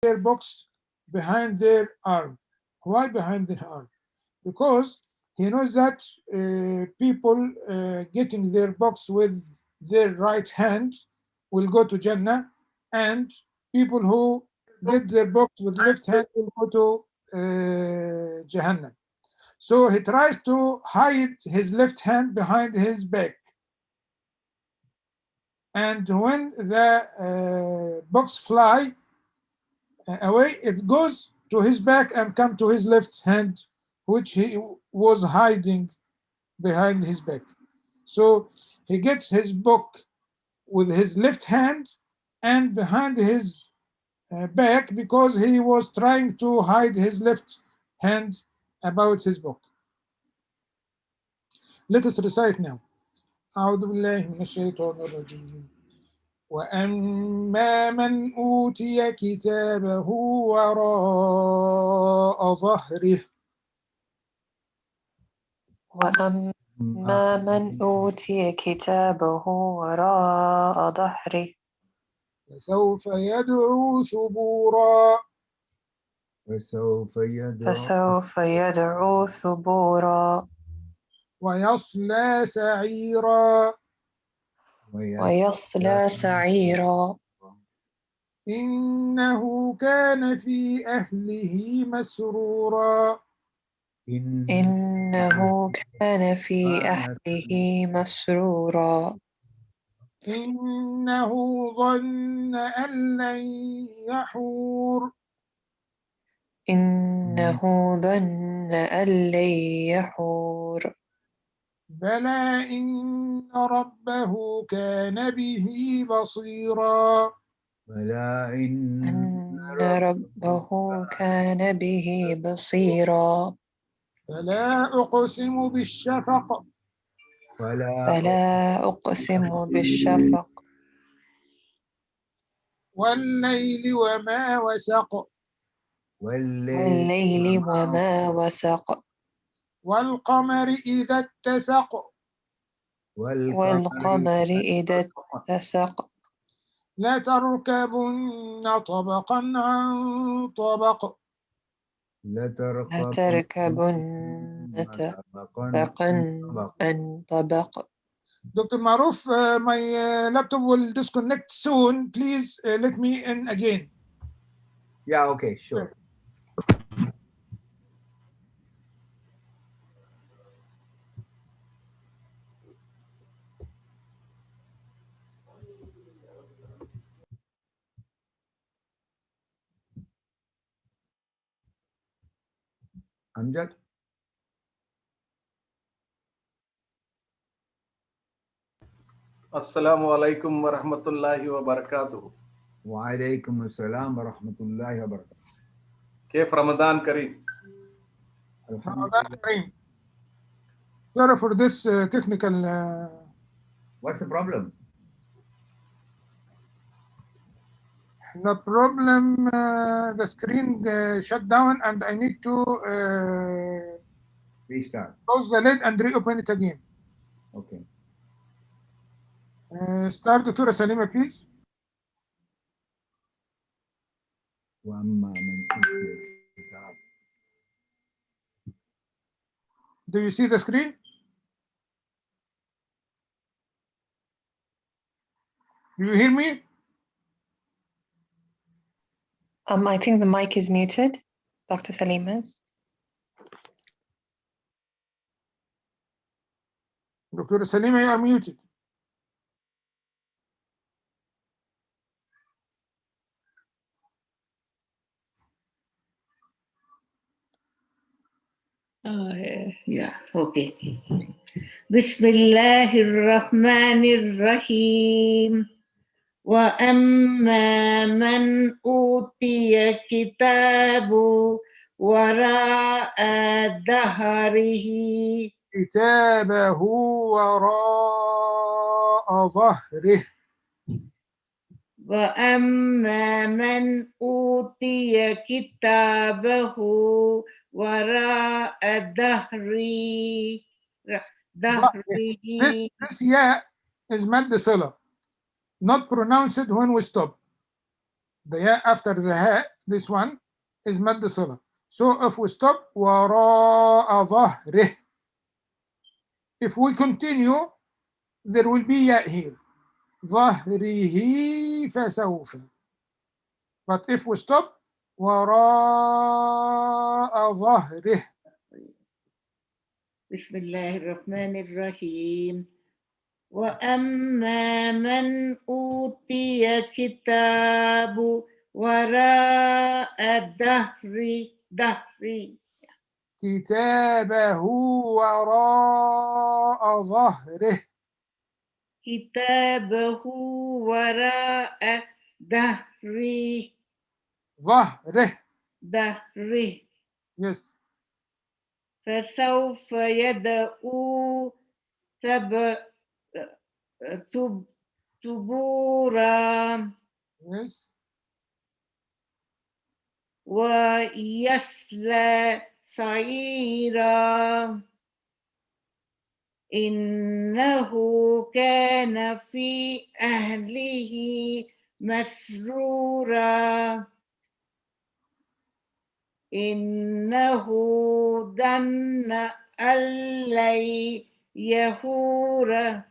their books behind their arm. Why behind their arm? Because he knows that people getting their books with their right hand will go to Jannah, and people who get their books with left hand will go to Jahannam. So he tries to hide his left hand behind his back. And when the books fly away, it goes to his back and come to his left hand, which he was hiding behind his back. So he gets his book with his left hand and behind his back because he was trying to hide his left hand about his book. Let us recite now. أعوذ بالله من الشيطان الرجيم. وأما من أوتي كتابه وراء ظهره. وأما من أوتي كتابه وراء ظهره فسوف يدعو ثبورا. فسوف يدعو ثبورا ويصلى سعيرا. ويصلى سعيرا إنه كان في أهله مسرورا. إنه كان في أهله مسرورا إنه ظن أن لن يحور. إنه ظن أن لن يحور بلى إن ربه كان به بصيرا. أن ربه كان به بصيرا فلا أقسم بالشفق. فلا أقسم بالشفق والليل وما وسق. والليل وما وسق والقمر إذا اتسق. والقمر إذا اتسق لتركبن طبقا عن طبق. لتركبن طبقا عن طبق. Dr. Maruf, my laptop will disconnect soon. Please let me in again. Yeah, okay, sure. Amjad? Assalamu alaikum wa rahmatullahi wa barakatuh. Wa alaikum assalam wa rahmatullahi wa barakatuh. Kef Ramadan Kareem. Ramadan Kareem. Sorry for this technical. What's the problem? The problem, the screen shut down and I need to Restart. close the lid and reopen it again. Okay. Start Dr. Salima, please. Do you see the screen? Do you hear me? I think the mic is muted, Dr. Salima's. Dr. Salima, you are muted. Yeah, okay. Bismillahirrahmanirrahim. Wa amma man utiya kitabu wara'a dahrihi. كتابه وراء ظهره. وأما من أوتي كتابه وراء ظهره. This ya is mad sila, not pronounced when we stop. The ya after the ha, This one is مد صلة. So if we stop وراء ظهره. If we continue, there will be ياء here. ظهره فسوف. But if we stop وراء ظهره. بسم الله الرحمن الرحيم وأما من أوتي كتاب وراء دهري كتابه وراء ظهره. كتابه وراء دهري ظهره. Yes. فسوف يدعو ثبورا Yes. ويصلى سعيرا إنه كان في أهله مسرورا إنه ظن أن لن يحور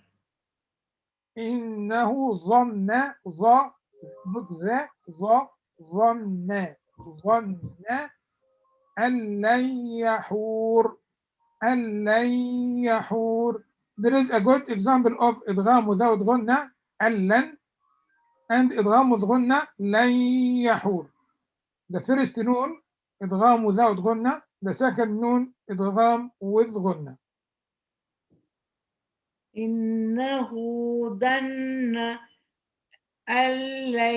إنه ظن ظن أن لن يحور. There is a good example of إدغام without غنة ألن and إدغام with غنة لن يحور. The first noon إدغام without غنة. The second noon إدغام with غنة. إنه ظن أن لن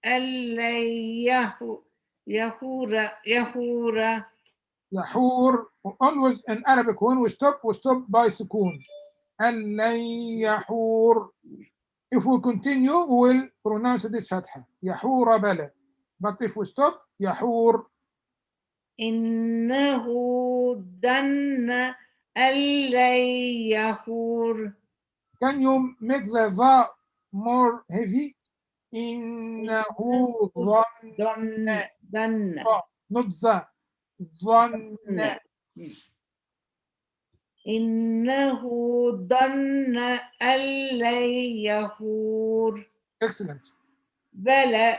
يحور. Always in Arabic when we stop by سكون. أن لن يحور. If we continue we will pronounce this فتحة. يحور بلى. But if we stop يحور. إنه ظن أن لن يحور. Can you make the ظا more heavy? إنه ظن. Not ظا. ظن. إنه ظن أن لن يحور. Excellent. بلى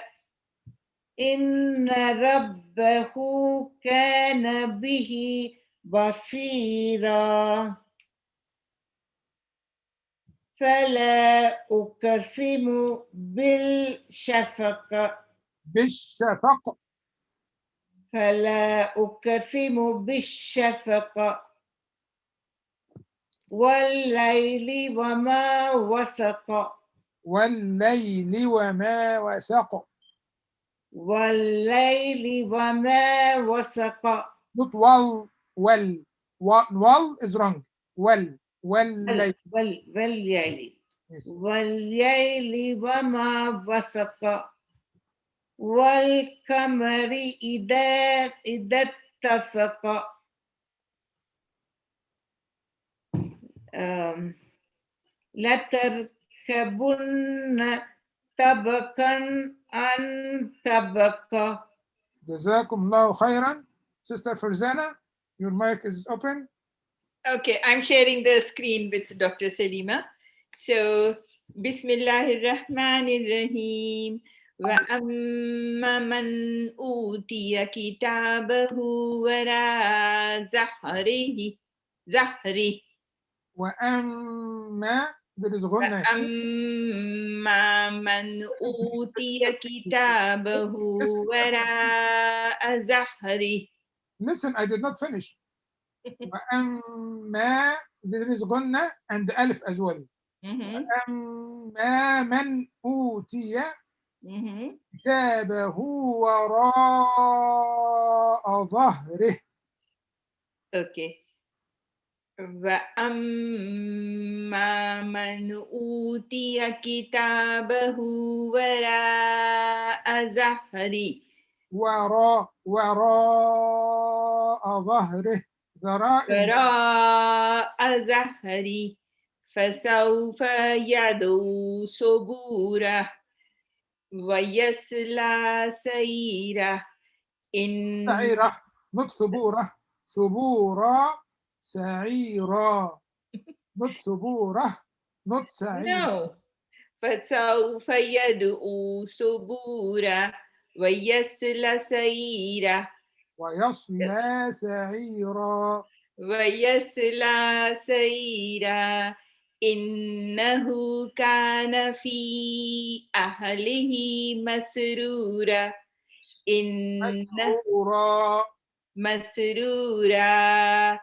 إن ربه كان به بصيرا فلا أقسم بالشفق والليل وما وسق Not wal is wrong. والليل. Yes. والليل وما وسق والقمر إذا اتسق لتركبن طبقا عن طبق. جزاكم الله خيرا. Sister Farzana, your mic is open. Okay, I'm sharing the screen with Dr. Salima. So, Bismillahirrahmanirrahim. وَأَمَّا مَنْ أُوتِيَ كِتَابَهُ وَرَاءَ ظَهْرِهِ. وأما there is غنة. وَأَمَّا مَنْ أُوتِيَ كِتَابَهُ وَرَاءَ ظَهْرِهِ. Listen, I did not finish. وأما there is غنة and ألف as well. وأما من أوتي كتابه وراء ظهره. Okay. وَأَمَّا مَنْ أُوتِيَ كِتَابَهُ وَرَاءَ ظَهْرِهِ. وراء ظهره. وراء ظهري فسوف يدعو ثبورا. ويصلى سعيرا سعيرة not ثبورة ثبورا سعيرا not ثبورة not سعيرة No. فسوف يدعو سبورا ويصلى سعيرا ويصلى سعيرا ويصلى سعيرا إنه كان في أهله مسرورا إنه مسرورا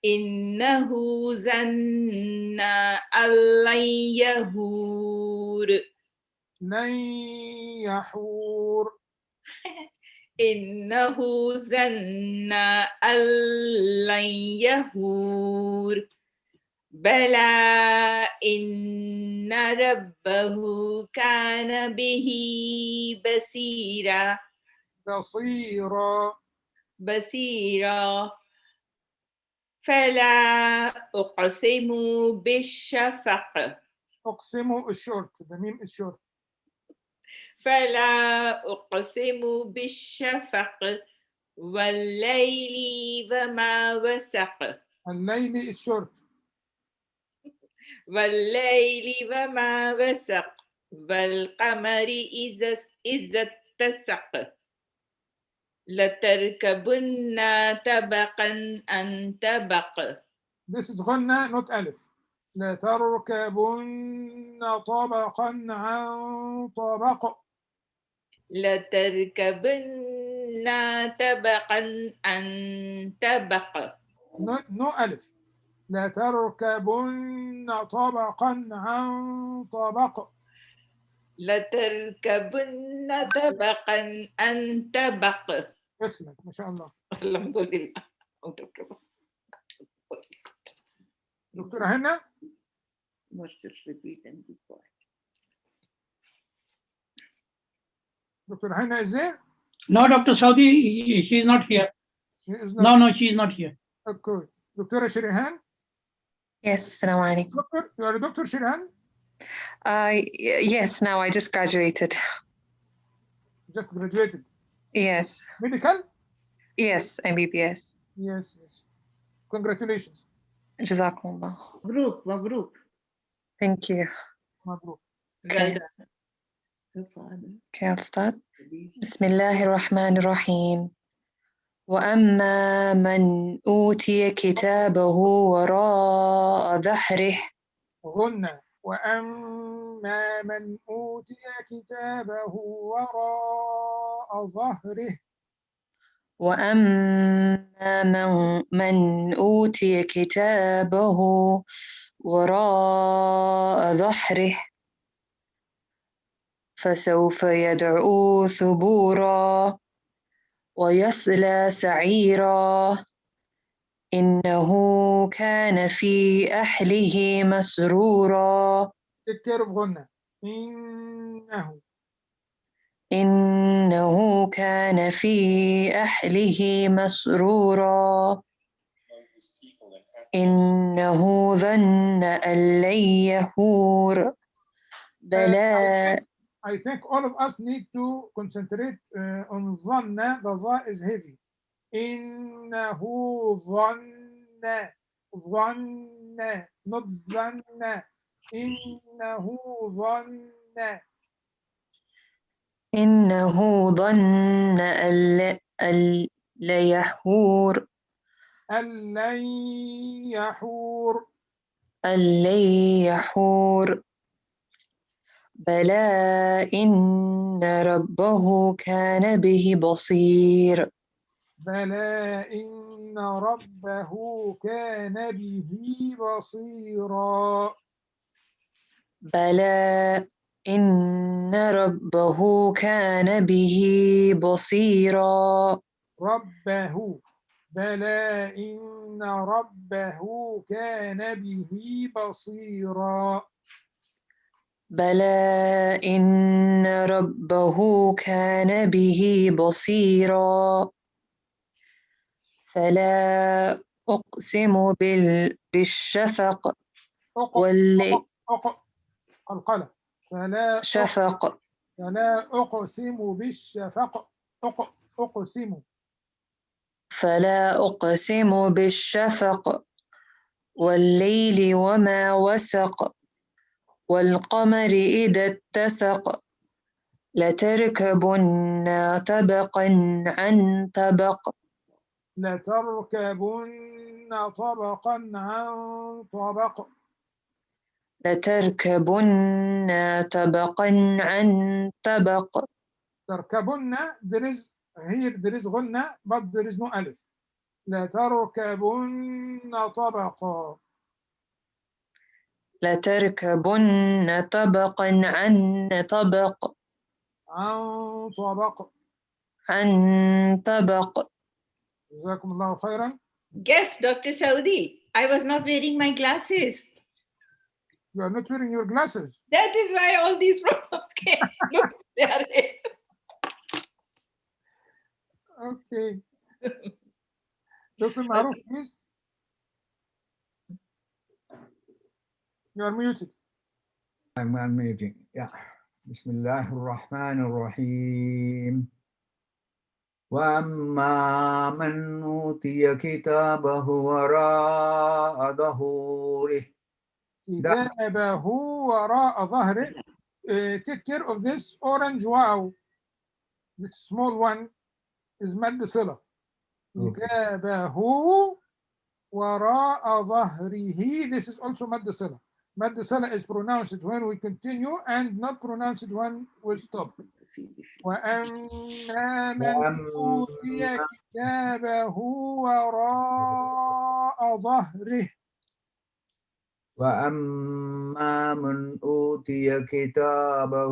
إنه ظن أن لن يحور لن يحور إنه ظن أن لن يحور بلى إن ربه كان به بصيرا بصيرا فلا أقسم بالشفق أقسم الشورت the meme is short فلا أقسم بالشفق والليل وما وسق الليل is short والليل وما وسق والقمر إذا اتسق لتركبن طبقا عن طبق this is غنة not ألف لتركبن طبقا عن طبق لتركبن طبقا عن طبق no ألف لتركبن طبقا عن طبق لتركبن طبقا عن طبق excellent ما شاء الله الحمد لله دكتورة هنا دكتورة هنا is there No, Dr. Saudi, she is not here. she is not No, she is not here. okay دكتورة شريهان Yes, Assalamu alaikum. doctor you are a doctor شريهان Yes, now I just graduated. just graduated Yes, medical yes, MBBS. yes congratulations Jazakumullah. مبروك. Thank you. مبروك Well done. Okay, I'll start. بسم الله الرحمن الرحيم. وأما من أوتي كتابه وراء ظهره غنى وأما من أوتي كتابه وراء ظهره وأما من أوتي كتابه وراء ظهره فسوف يدعو ثبورا ويصلى سعيرا إنه كان في أهله مسرورا take care of غنى إنه كان في أهله مسرورا إنه ظن أن لن يحور بلى I think all of us need to concentrate on ظن the ظا is heavy إنه ظن not ظن إنه ظن إنه ظن أن لا يحور أن لن يحور بلى إن ربه كان به بصير بلى إن ربه كان به بصيرا بلى إن ربه كان به بصيرا ربه بلى إن ربه كان به بصيرا بلى إن ربه كان به بصيرا فلا أقسم بالشفق والليل قلقلة فلا شفق فلا أقسم بالشفق. أقسم. فلا أقسم بالشفق والليل وما وسق والقمر إذا اتسق لتركبن طبقا عن طبق لتركبن طبقا عن طبق. لتركبن طبقا عن طبق تركبن there is غنة but there is no ألف. لتركبن طبقا. لتركبن طبقا عن طبق عن طبق. عن طبق. جزاكم الله خيرا. Guess, Dr. Saudi, I was not wearing my glasses. You are not wearing your glasses. That is why all these problems came. Look, they are there. Okay. Dr. Maruf, please. You are muted. I'm unmuting. Yeah. بسم الله الرحمن الرحيم. وأما من أوتي كتابه وراء ظهوره. كتابه وراء ظهره. Take care of this orange wow. This small one is مد صلة. كتابه وراء ظهره. This is also مد صلة. مد صلة is pronounced when we continue and not pronounced when we stop. وأما من أوتي كتابه وراء ظهره. وأما من أوتي كتابه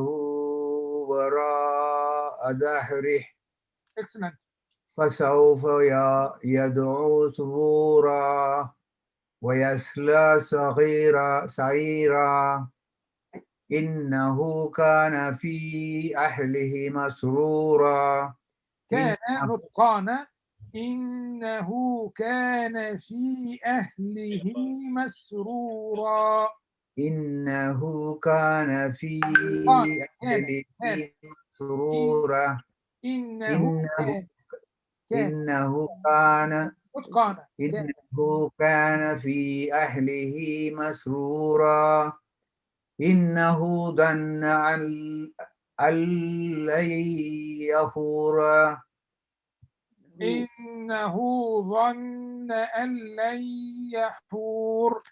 وراء ظهره. Excellent. فسوف يدعو ثبورا ويصلى سعيرا إنه كان في أهله مسرورا. كان نطقان. إنه كان في أهله مسرورا. إنه كان في أهله مسرورا. إنه كان في أهله مسرورا. إنه ظن أن لن يحور. إنه ظن أن لن يحور.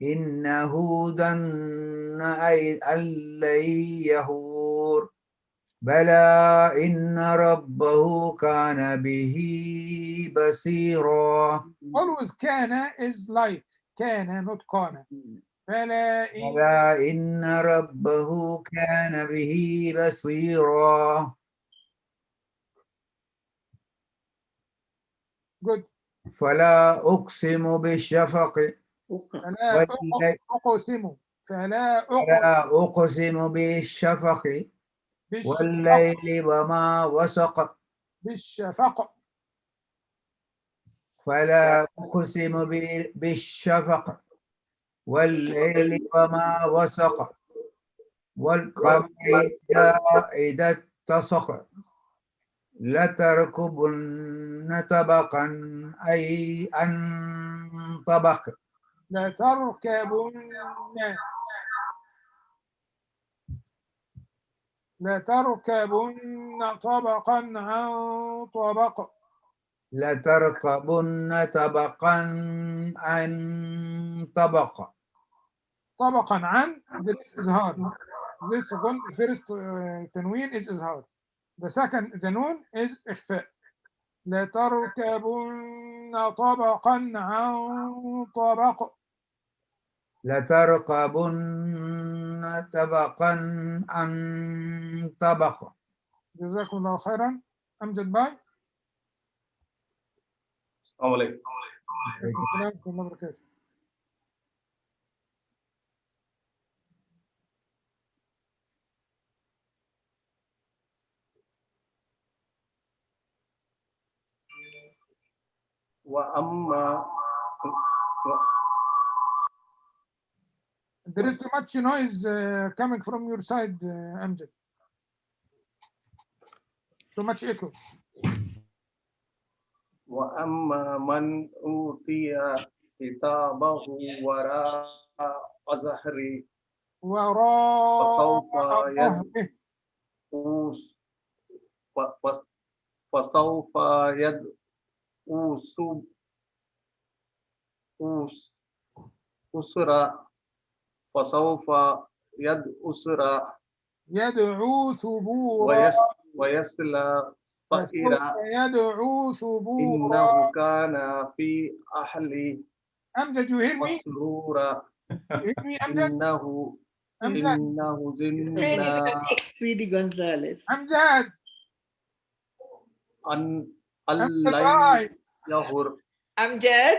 إنه ظن أن لن يحور. بلى إن ربه كان به بصيرا. Always كان is light. كان not كان. بلى إن ربه كان به بصيرا. Good. فلا أقسم بالشفق. فلا أقسم. فلا أقسم بالشفق والليل وما وسق. بالشفق. فلا أقسم بالشفق والليل وما وسق والقمر إذا اتسق لتركبن طبقا أي عن طبق. لتركبن طبقا عن طبق. لتركبن طبقا عن طبق. طبقا عن. This is hard. This one, first تنوين is hard. The second the noon is إخفاء. لتركبن طبقا عن طبق. لتركبن طبقا عن طبق. جزاكم الله خيرا. أمجد باي. السلام عليكم. عليكم السلام ورحمة الله وبركاته. وأما There is too much noise coming from your side, Amjad. Too much echo. وأما من أوتي كتابه وراء ظهره وراء فسوف ظهره يدعو فسوف يدعو أسرا فسوف يدعو أسرا يدعو ثبورا ويصلى فسوف سعيرا يدعو ثبورا. إنه كان في أهله أمجد, you hear me? مسرورا You hear me, أمجد? إنه أمجد, زنا Speedy Gonzalez. أمجد, أن أمجد, لن bye. يهر. Amjad,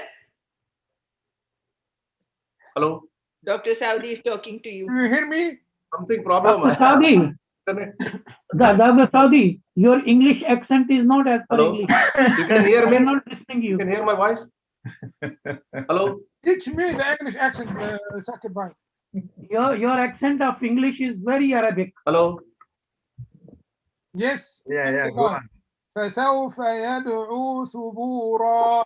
Hello, Dr. Saudi is talking to you. Do you hear me? something problem. Dr. Saudi, Dr. Saudi, your English accent is not as per Hello, English. you can hear I me? am not listening You you. can hear my voice? Hello, Teach me the English accent, Sakib bhai. Your accent of English is very Arabic. hello. Yes. Yeah, أمجد go bhai. on. فسوف يدعو ثبورا.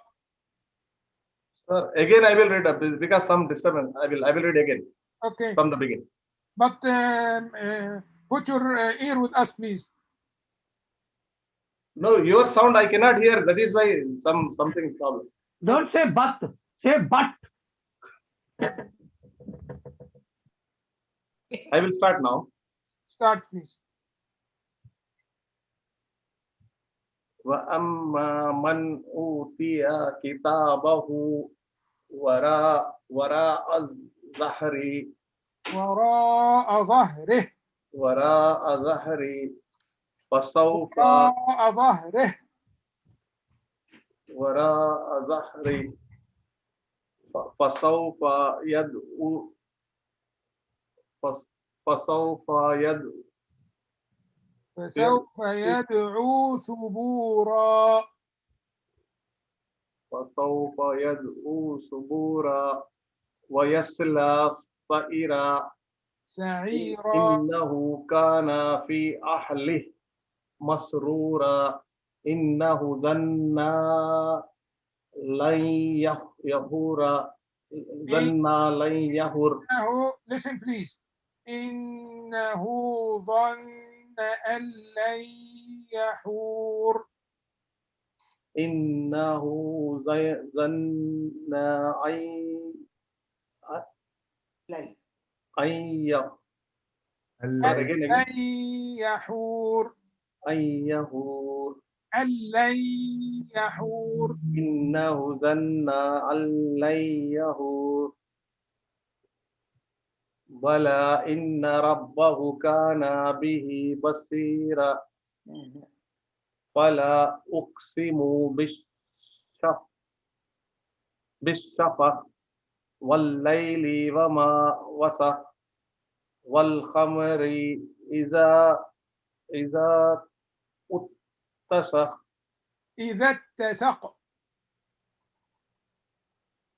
Sir, again I will read up because some disturbance. I will read again Okay. from the beginning. But put your ear with us, please. No, your sound I cannot hear. That is why something problem. Don't say but, say but. I will start now. Start, please. وأما من أوتي كتابه وراء ظهره وراء ظهره فسوف وراء ظهره وراء ظهري فسوف يدعو فسوف يدعو فسوف يدعو ثبورا. فسوف يدعو ثبورا ويصلى سعيرا سعيرا إنه كان في أهله مسرورا إنه ظن لن يهور إنه, listen please. إنه ظن أن لن يحور. إنه ظن أن لن يحور. أن يهور أن لن يحور. إنه ظن أن لن يهور بلى إن ربه كان به بصيرا فلا أقسم بالشفق والليل وما وسق والقمر إذا اتسق. إذا اتسق.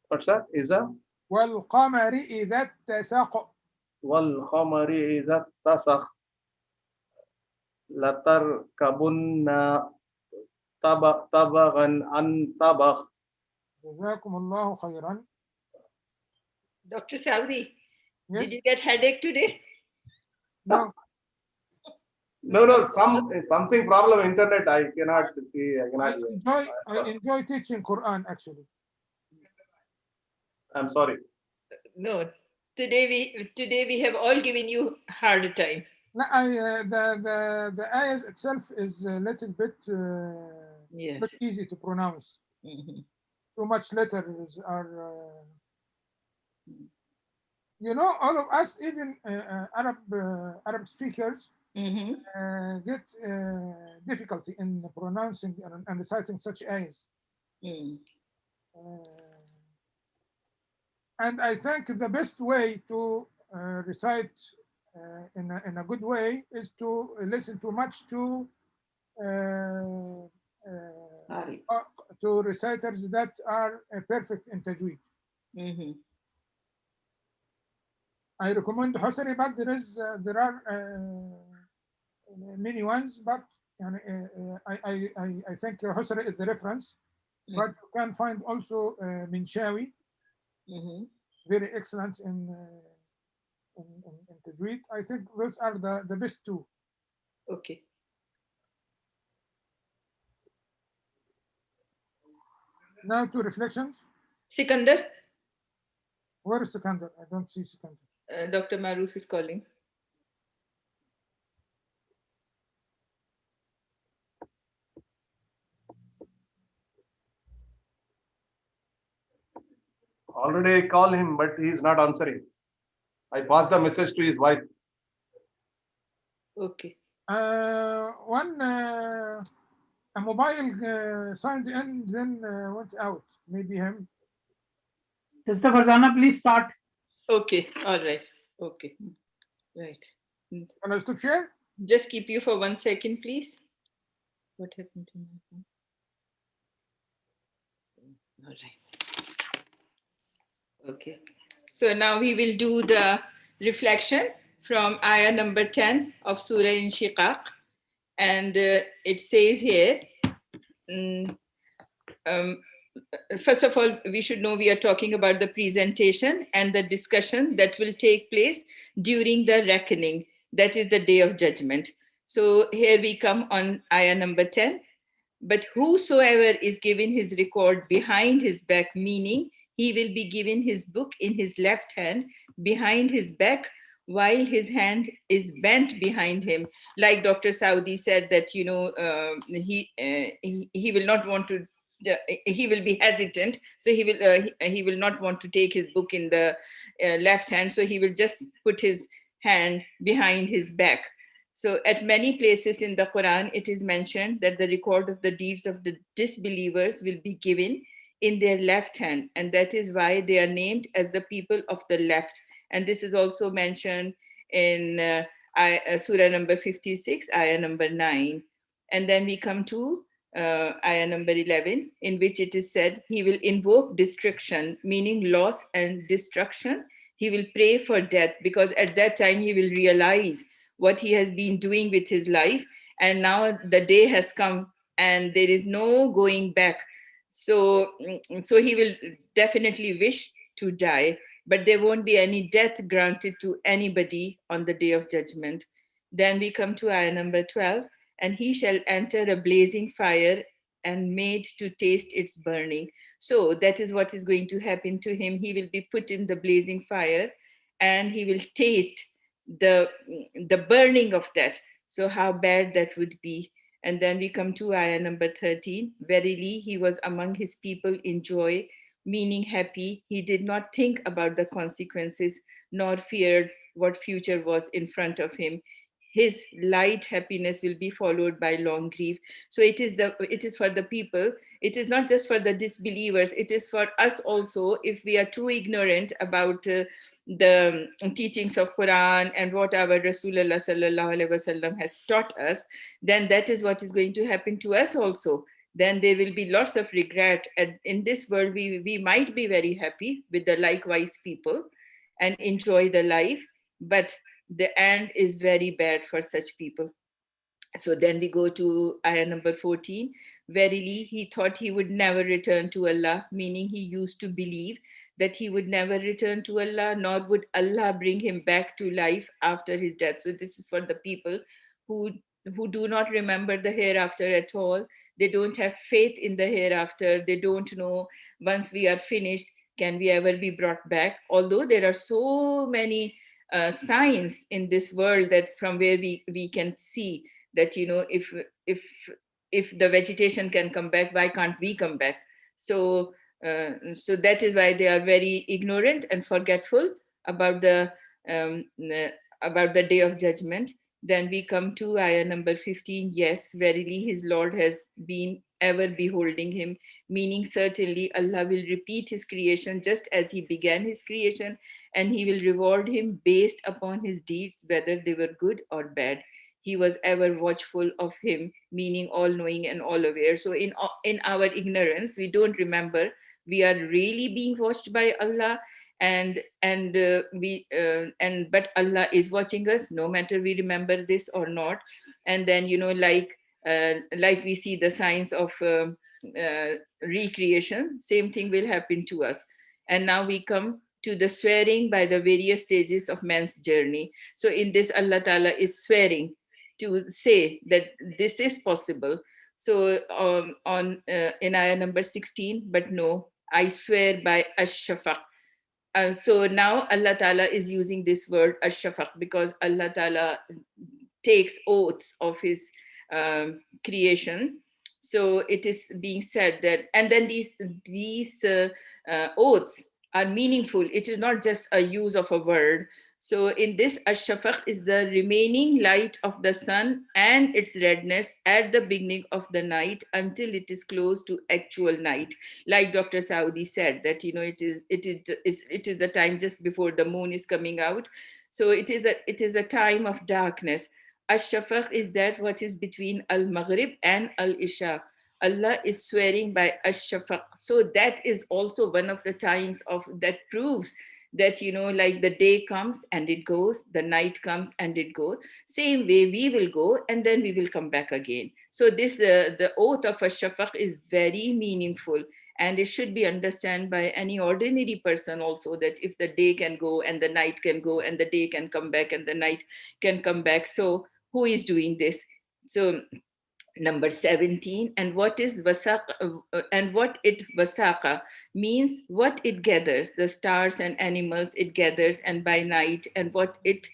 What's that? إذا والقمر إذا اتسق. والقمر إذا اتسق لتركبن طبقا عن طبق. جزاكم الله خيرا. Dr. Saudi, Yes? did you get headache today? No. No, something problem internet. I cannot see. I cannot. I enjoy teaching Quran actually. I'm sorry. No. Today we have all given you harder time. No, the ayahs itself is a little bit Yes. not easy to pronounce. Too much letters are. You know, all of us, even Arab speakers, get difficulty in pronouncing and reciting such ayahs. And I think the best way to recite in a good way is to listen too much to reciters that are perfect in tajweed. I recommend Hosari, but there are many ones, but يعني, I think Husra is the reference, but you can find also Minshawi, very excellent in Tajweed. I think those are the best two. Okay. Now to reflections. Sikandar, Where is Sikandar? I don't see Sikandar. Dr. Maruf is calling. Already call him, but he's not answering. I passed the message to his wife. Okay. One a mobile signed in, then went out. Maybe him. Sister Farzana, please start. Okay. All right. Okay. Right. Can I stop share? Just keep you for 1 second, please. What happened to my phone? All right. Okay. So now we will do the reflection from ayah number 10 of Surah Inshiqaq. And it says here, first of all, we should know we are talking about the presentation and the discussion that will take place during the reckoning, that is the day of judgment. So here we come on ayah number 10. But whosoever is given his record behind his back, meaning he will be given his book in his left hand behind his back while his hand is bent behind him. Like Dr. Saudi said that, he will not want to, he will be hesitant. So he will not want to take his book in the left hand. So he will just put his hand behind his back. So, at many places in the Quran, it is mentioned that the record of the deeds of the disbelievers will be given in their left hand, and that is why they are named as the people of the left. And this is also mentioned in Surah number 56, ayah number 9. And then we come to ayah number 11, in which it is said, he will invoke destruction, meaning loss and destruction. He will pray for death, because at that time he will realize what he has been doing with his life, and now the day has come and there is no going back. So he will definitely wish to die, but there won't be any death granted to anybody on the day of judgment. Then we come to ayah number 12, and he shall enter a blazing fire and made to taste its burning. So that is what is going to happen to him. He will be put in the blazing fire and he will taste the burning of that. So how bad that would be. And then we come to ayah number 13. Verily, he was among his people in joy, meaning happy. He did not think about the consequences, nor feared what future was in front of him. His light happiness will be followed by long grief. So it is for the people. It is not just for the disbelievers. It is for us also. If we are too ignorant about the teachings of Quran and what our Rasulullah sallallahu alaihi wasallam has taught us, then that is what is going to happen to us also. Then there will be lots of regret. And in this world, we might be very happy with the likewise people and enjoy the life, but the end is very bad for such people. So then we go to ayah number 14. Verily, he thought he would never return to Allah, meaning he used to believe that he would never return to Allah, nor would Allah bring him back to life after his death. So this is for the people who do not remember the hereafter at all. They don't have faith in the hereafter. They don't know once we are finished, can we ever be brought back? Although there are so many signs in this world that from where we can see that, if the vegetation can come back, why can't we come back? So that is why they are very ignorant and forgetful about the day of judgment. Then we come to ayah number 15. Yes, verily his Lord has been ever beholding him, meaning certainly Allah will repeat his creation just as he began his creation, and he will reward him based upon his deeds, whether they were good or bad. He was ever watchful of him, meaning all knowing and all aware. So in our ignorance, we don't remember we are really being watched by Allah, but Allah is watching us no matter we remember this or not. And then, like like we see the signs of recreation, same thing will happen to us. And now we come to the swearing by the various stages of man's journey. So in this, Allah Ta'ala is swearing to say that this is possible. So in ayah number 16, but no, I swear by Ash-Shafaq. So now Allah Ta'ala is using this word Ash-Shafaq because Allah Ta'ala takes oaths of his creation. So it is being said that, and then these oaths are meaningful. It is not just a use of a word. So in this, Ash-Shafaq is the remaining light of the sun and its redness at the beginning of the night until it is close to actual night. Like Dr. Saudi said, that it is the time just before the moon is coming out. So it is a time of darkness. Ash-Shafaq is that what is between Al-Maghrib and Al-Isha. Allah is swearing by Ash-Shafaq. So that is also one of the times of that proves that, like the day comes and it goes, the night comes and it goes. Same way we will go and then we will come back again. So this, the oath of Ash-Shafaq is very meaningful. And it should be understood by any ordinary person also, that if the day can go and the night can go and the day can come back and the night can come back. So who is doing this? So number 17, and what is wasaqa, and what it wasaqa means, what it gathers, the stars and animals it gathers, and by night, and what it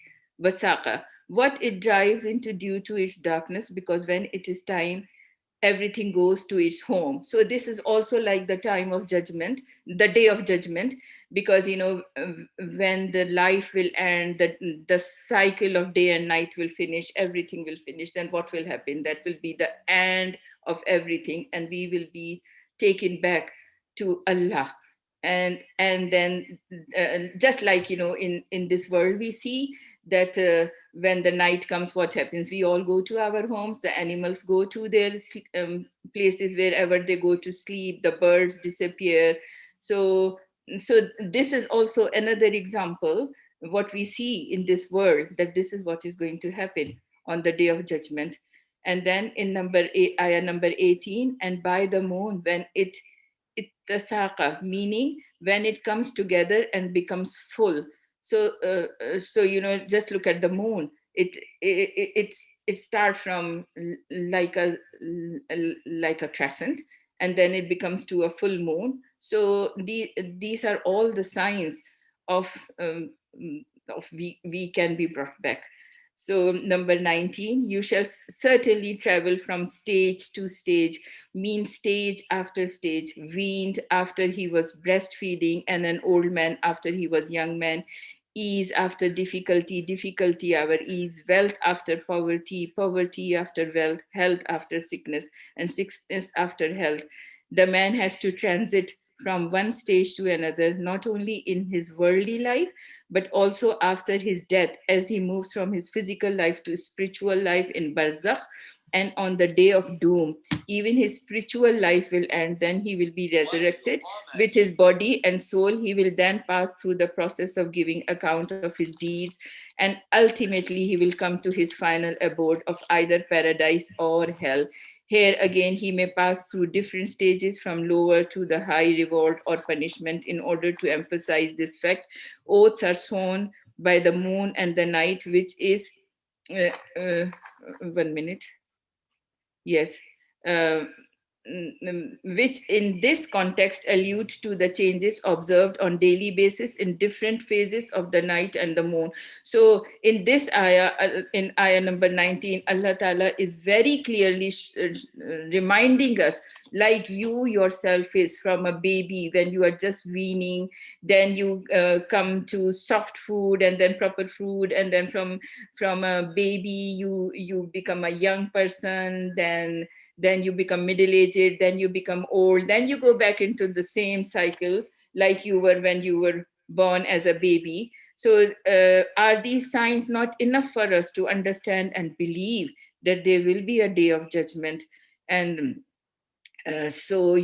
wasaqa, what it drives into due to its darkness, because when it is time, everything goes to its home. So this is also like the time of judgment, the day of judgment, because when the life will end, the cycle of day and night will finish, everything will finish, then what will happen? That will be the end of everything, and we will be taken back to Allah. And then just like in this world, we see that when the night comes, what happens? We all go to our homes, the animals go to their places wherever they go to sleep, the birds disappear. So this is also another example what we see in this world, that this is what is going to happen on the day of judgment. And then in ayah number 18, and by the moon when it tasaqa, meaning when it comes together and becomes full. So just look at the moon. It starts from like a crescent, and then it becomes to a full moon. So these are all the signs of we can be brought back. So number 19, you shall certainly travel from stage to stage, mean stage after stage, weaned after he was breastfeeding, and an old man after he was young man, ease after difficulty, difficulty our ease, wealth after poverty, poverty after wealth, health after sickness, and sickness after health. The man has to transit from one stage to another, not only in his worldly life, but also after his death, as he moves from his physical life to spiritual life in barzakh. And on the day of doom, even his spiritual life will end. Then he will be resurrected with his body and soul. He will then pass through the process of giving account of his deeds. And ultimately, he will come to his final abode of either paradise or hell. Here again, he may pass through different stages from lower to the high reward or punishment. In order to emphasize this fact, oaths are sworn by the moon and the night, which is, 1 minute. Yes. Which in this context allude to the changes observed on daily basis in different phases of the night and the moon. So in this ayah, in ayah number 19, Allah Ta'ala is very clearly reminding us, like you yourself is from a baby, when you are just weaning, then you come to soft food and then proper food, and then from a baby you become a young person, then you become middle-aged, then you become old, then you go back into the same cycle like you were when you were born as a baby. So are these signs not enough for us to understand and believe that there will be a day of judgment? And so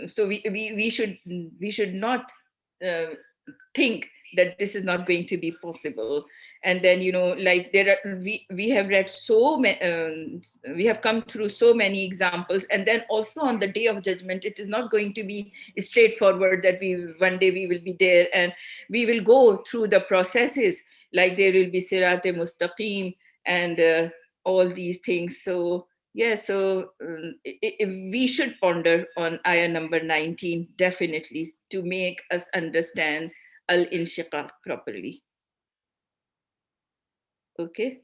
so we should not think that this is not going to be possible. And then, like we have read so many, we have come through so many examples. And then also on the day of judgment, it is not going to be straightforward that one day we will be there and we will go through the processes, like there will be Sirat-e Mustaqim and all these things. So yeah, so we should ponder on ayah number 19, definitely, to make us understand al-inshiqaq properly. Okay.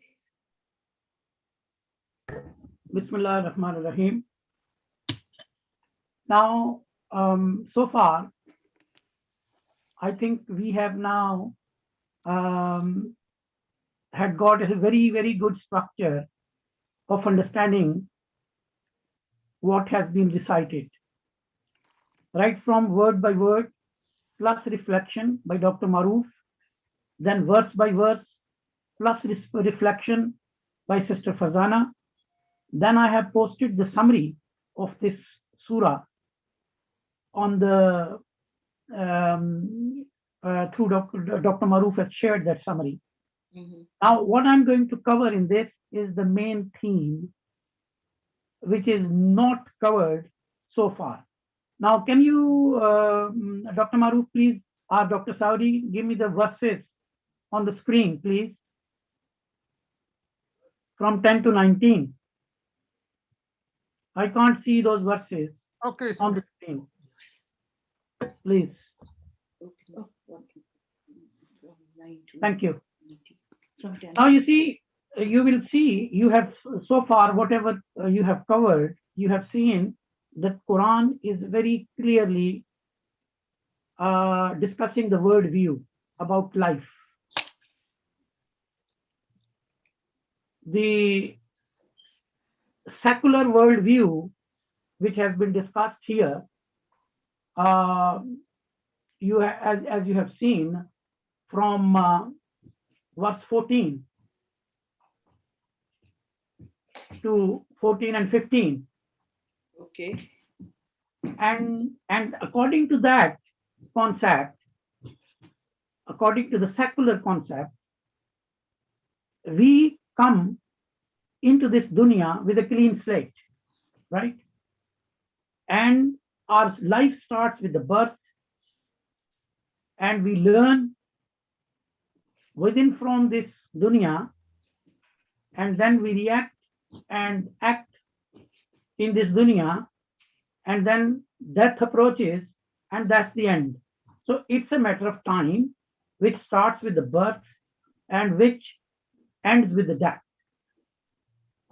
Bismillah ar-Rahman ar-Rahim. Now, so far, I think we have now had got a very, very good structure of understanding what has been recited. Right from word by word, plus reflection by Dr. Maroof, then verse by verse, plus reflection by Sister Fazana. Then I have posted the summary of this surah on the through Dr. Maroof has shared that summary. Now, what I'm going to cover in this is the main theme, which is not covered so far. Now, can you, Dr. Maroof, please, or Dr. Saudi, give me the verses on the screen, please, from 10 to 19. I can't see those verses Okay, on sir. the screen. Please. Thank you. Now you see, you will see, you have so far, whatever you have covered, you have seen that Quran is very clearly discussing the world view about life. The secular world view, which has been discussed here, as you have seen from verse 14 to 14 and 15. Okay. And according to that concept, according to the secular concept, we come into this dunya with a clean slate, right? And our life starts with the birth, and we learn within from this dunya, and then we react and act in this dunya, and then death approaches, and that's the end. So it's a matter of time, which starts with the birth and which ends with the death.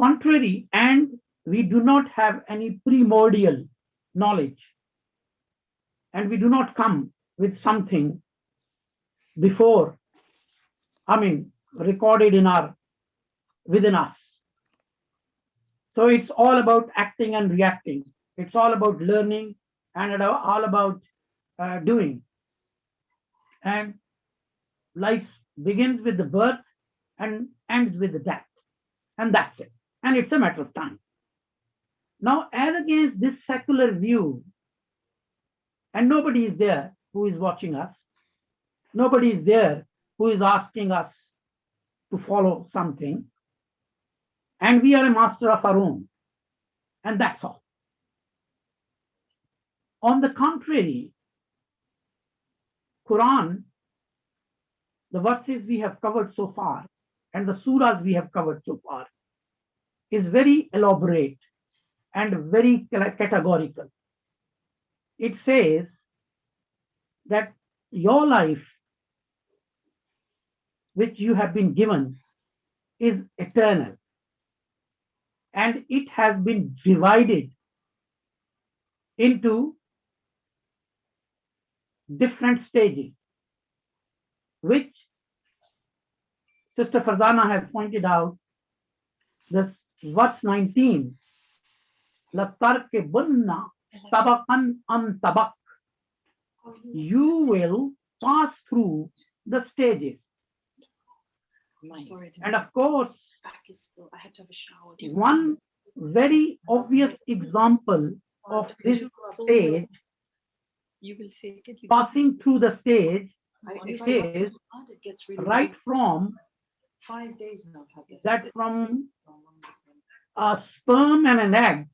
Contrary, and we do not have any primordial knowledge, and we do not come with something before, recorded in within us. So it's all about acting and reacting. It's all about learning and all about doing. And life begins with the birth and ends with the death. And that's it. And it's a matter of time. Now, as against this secular view, and nobody is there who is watching us, nobody is there who is asking us to follow something, and we are a master of our own, and that's all. On the contrary, Quran, the verses we have covered so far, and the surahs we have covered so far, is very elaborate and very categorical. It says that your life, which you have been given, is eternal, and it has been divided into different stages, which Sister Farzana has pointed out. This verse 19, لَتَرْكِبُنَّ طَبَقًا عَنْ طَبَقٍ, you will pass through the stages. And of course, one very obvious example of this stage, passing through the stage, is right from 5 days now. that from a sperm and an egg,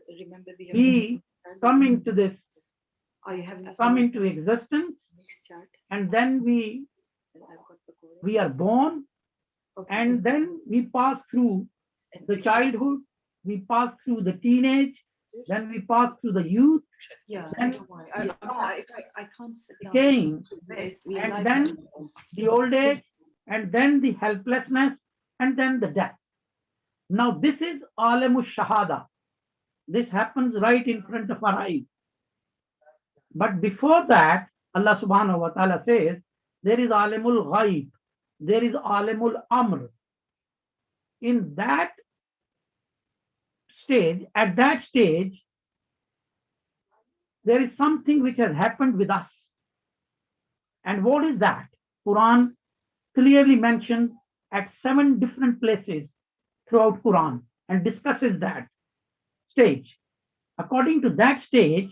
Remember, we come into this, Are you having come into existence, next chart? and then we I've got the code. are born, Okay. and then we pass through the childhood, we pass through the teenage, then we pass through the youth, Yeah, and don't worry. I can't sit down. decaying, We and like then this. the old age, and then the helplessness, and then the death. Now this is alamu shahada. This happens right in front of our eyes. But before that, Allah subhanahu wa ta'ala says, there is alimul ghaib, there is alimul amr. In that stage, at that stage, there is something which has happened with us. And what is that? Quran clearly mentions at 7 different places throughout Quran and discusses that stage. According to that stage,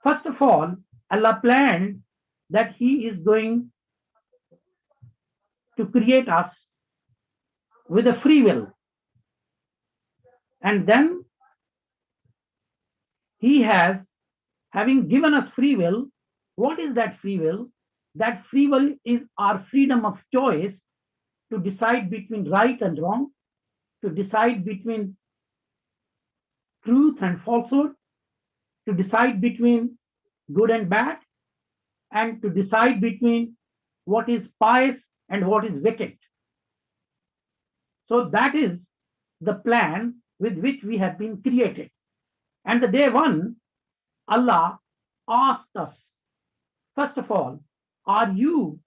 first of all, Allah planned that He is going to create us with a free will. And then He has, having given us free will, what is that free will? That free will is our freedom of choice to decide between right and wrong, to decide between truth and falsehood, to decide between good and bad, and to decide between what is pious and what is wicked. So that is the plan with which we have been created. And the day one, Allah asked us, first of all, are you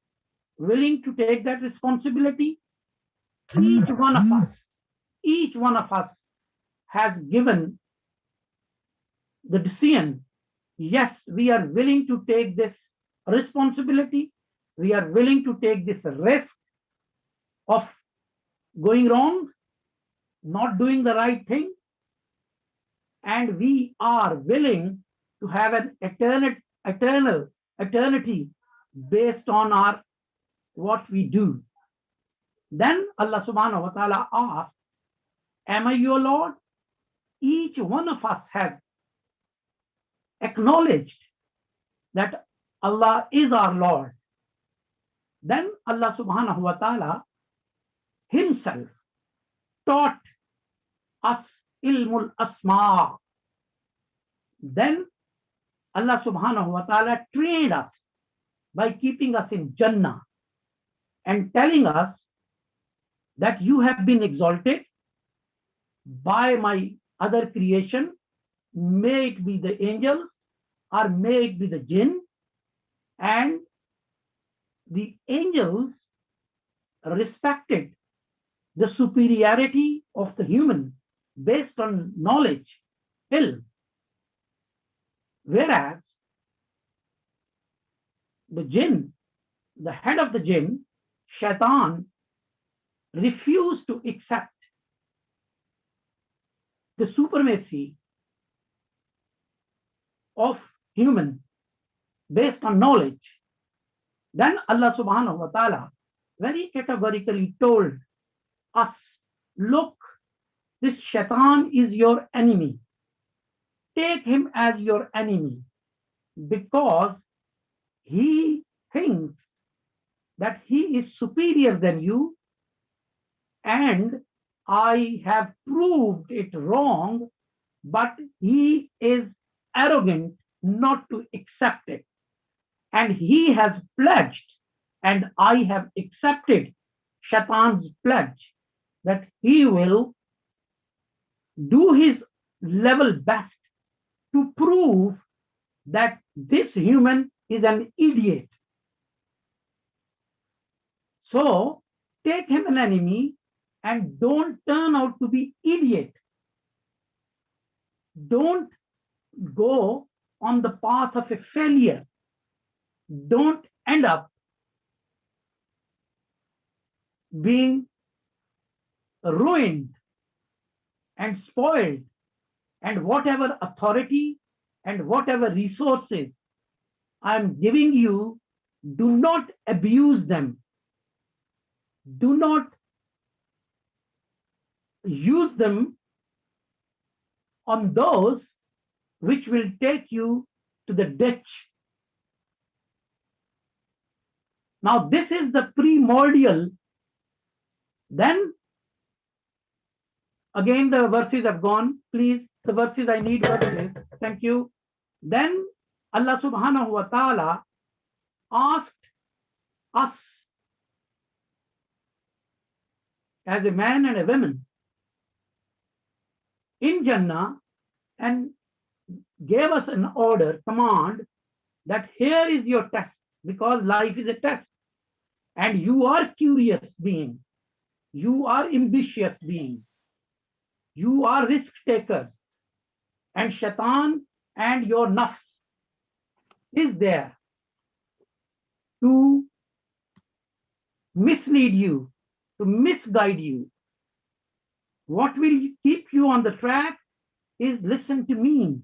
willing to take that responsibility? Each one of us has given the decision, yes, we are willing to take this responsibility. We are willing to take this risk of going wrong, not doing the right thing. And we are willing to have an eternity based on our what we do. Then Allah subhanahu wa ta'ala asked, am I your Lord? Each one of us has acknowledged that Allah is our Lord. Then Allah subhanahu wa ta'ala Himself taught us ilmul asma. Then Allah subhanahu wa ta'ala trained us by keeping us in Jannah and telling us that you have been exalted by my other creation, may it be the angels or may it be the jinn, and the angels respected the superiority of the human based on knowledge, ilm. Whereas the jinn, the head of the jinn, Shaitan, refused to accept the supremacy of human based on knowledge. Then Allah subhanahu wa ta'ala very categorically told us, look, this Shaitan is your enemy. Take him as your enemy because he thinks that he is superior than you, and I have proved it wrong, but he is arrogant not to accept it. And he has pledged, and I have accepted Shaitan's pledge that he will do his level best to prove that this human is an idiot. So take him an enemy and don't turn out to be idiot. Don't go on the path of a failure. Don't end up being ruined and spoiled, and whatever authority and whatever resources I'm giving you, do not abuse them. do not use them on those which will take you to the ditch. Now, this is the primordial. Then, again, the verses have gone. Please, the verses I need verses. Thank you. Then, Allah subhanahu wa ta'ala asked us as a man and a woman in Jannah and gave us an order, command, that here is your test, because life is a test. And you are curious being. You are ambitious being. You are risk takers. And shaitan and your nafs is there to mislead you, to misguide you. What will keep you on the track is listen to me.